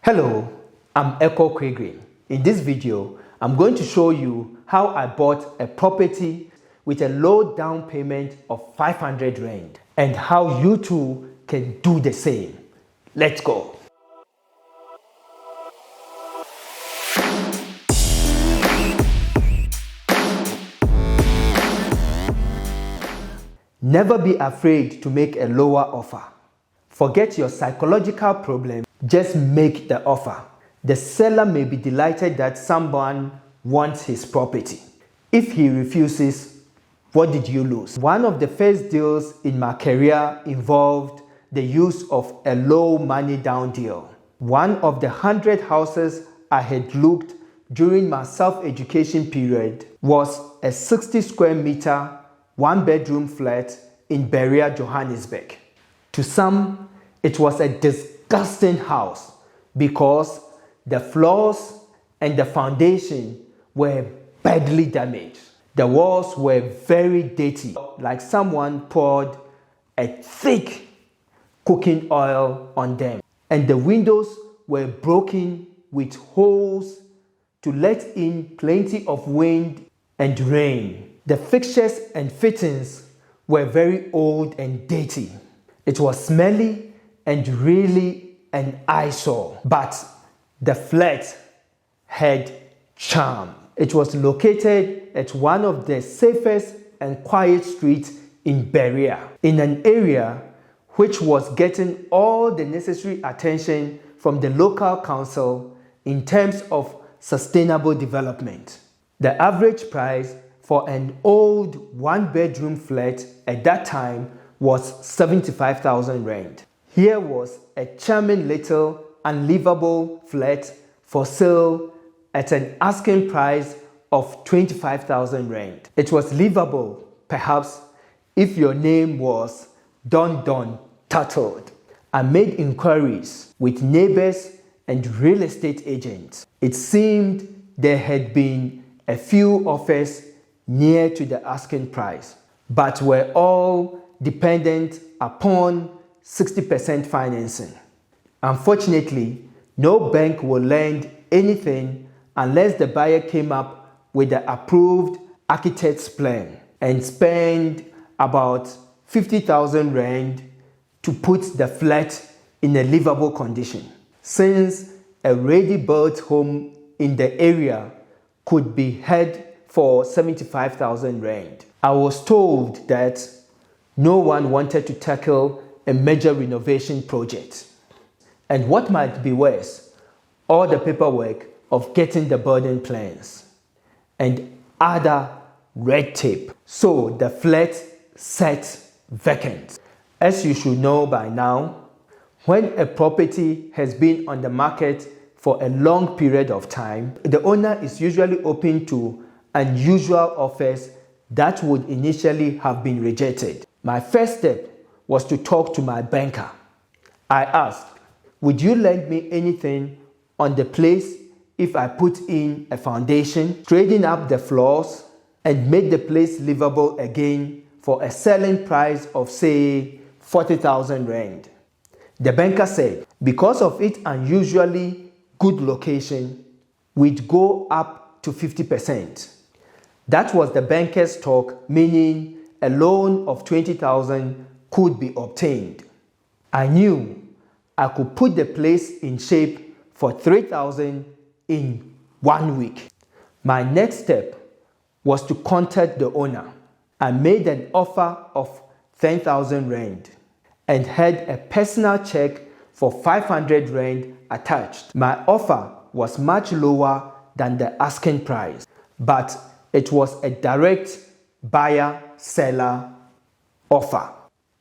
Hello, I'm Ekow. In this video, I'm going to show you how I bought a property with a low down payment of 500 Rand and how you too can do the same. Let's go. Never be afraid to make a lower offer. Forget your psychological problem, just make the offer. The seller may be delighted that someone wants his property. If he refuses, what did you lose? One of the first deals in my career involved the use of a low money down deal. One of the 100 houses I had looked during my self-education period was a 60 square meter, one-bedroom flat in Berea, Johannesburg. To some, it was a disgusting house because the floors and the foundation were badly damaged. The walls were very dirty, like someone poured a thick cooking oil on them. And the windows were broken with holes to let in plenty of wind and rain. The fixtures and fittings were very old and dirty. It was smelly and really an eyesore. But the flat had charm. It was located at one of the safest and quiet streets in Berea, in an area which was getting all the necessary attention from the local council in terms of sustainable development. The average price for an old one-bedroom flat at that time was 75,000 Rand. Here was a charming little unlivable flat for sale at an asking price of 25,000 Rand. It was livable, perhaps, if your name was Don Tattled. I made inquiries with neighbors and real estate agents. It seemed there had been a few offers near to the asking price, but were all dependent upon 60% financing. Unfortunately, no bank will lend anything unless the buyer came up with the approved architect's plan and spent about 50,000 Rand to put the flat in a livable condition. Since a ready-built home in the area could be had for 75,000 Rand. I was told that no one wanted to tackle a major renovation project. And what might be worse, all the paperwork of getting the building plans and other red tape. So the flat sat vacant. As you should know by now, when a property has been on the market for a long period of time, the owner is usually open to unusual offers that would initially have been rejected. My first step was to talk to my banker. I asked, would you lend me anything on the place if I put in a foundation, straighten up the floors, and make the place livable again for a selling price of, say, 40,000 Rand? The banker said, because of its unusually good location, we'd go up to 50%. That was the banker's talk, meaning a loan of 20,000 could be obtained. I knew I could put the place in shape for 3,000 in 1 week. My next step was to contact the owner. I made an offer of 10,000 Rand and had a personal check for 500 Rand attached. My offer was much lower than the asking price, but it was a direct buyer-seller offer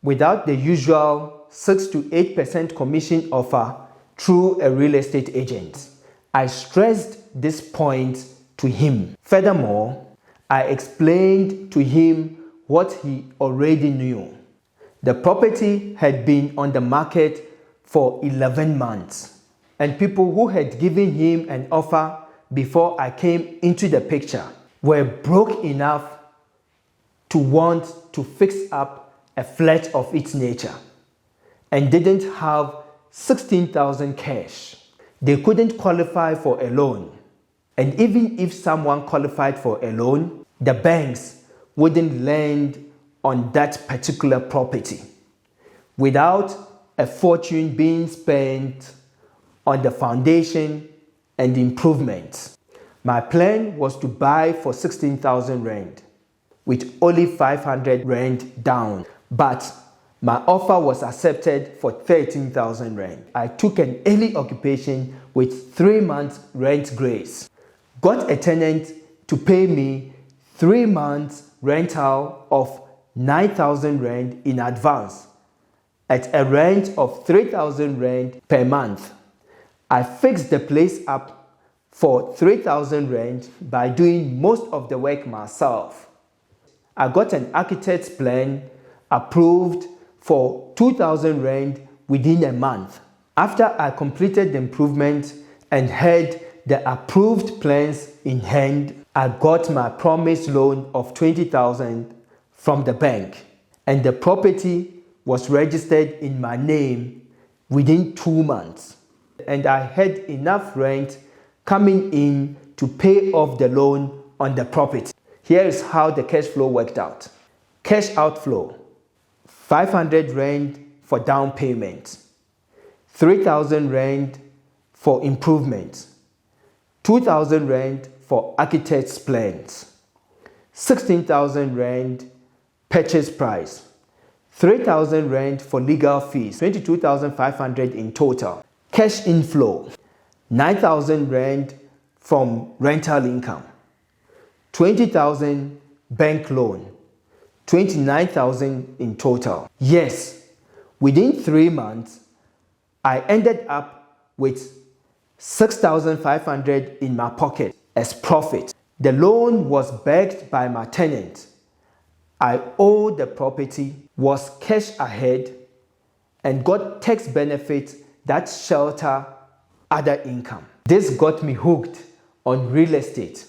without the usual 6 to 8% commission offer through a real estate agent. I stressed this point to him. Furthermore, I explained to him what he already knew. The property had been on the market for 11 months, and people who had given him an offer before I came into the picture were broke enough to want to fix up a flat of its nature and didn't have 16,000 cash. They couldn't qualify for a loan. And even if someone qualified for a loan, the banks wouldn't lend on that particular property without a fortune being spent on the foundation and improvements. My plan was to buy for 16,000 rand with only 500 rand down, but my offer was accepted for 13,000 rand. I took an early occupation with 3 months rent grace. Got a tenant to pay me 3 months rental of 9,000 rand in advance at a rent of 3,000 rand per month. I fixed the place up for 3,000 rand by doing most of the work myself. I got an architect's plan approved for 2,000 rand within a month. After I completed the improvement and had the approved plans in hand, I got my promised loan of 20,000 from the bank, and the property was registered in my name within 2 months. And I had enough rent coming in to pay off the loan on the property. Here is how the cash flow worked out. Cash outflow: 500 rand for down payment, 3,000 rand for improvements, 2,000 rand for architect's plans, 16,000 rand purchase price, 3,000 rand for legal fees, 22,500 in total. Cash inflow: 9,000 rand from rental income, 20,000 bank loan, 29,000 in total. Yes, within 3 months, I ended up with 6,500 in my pocket as profit. The loan was backed by my tenant. I owed the property, was cash ahead, and got tax benefits that shelter other income. This got me hooked on real estate.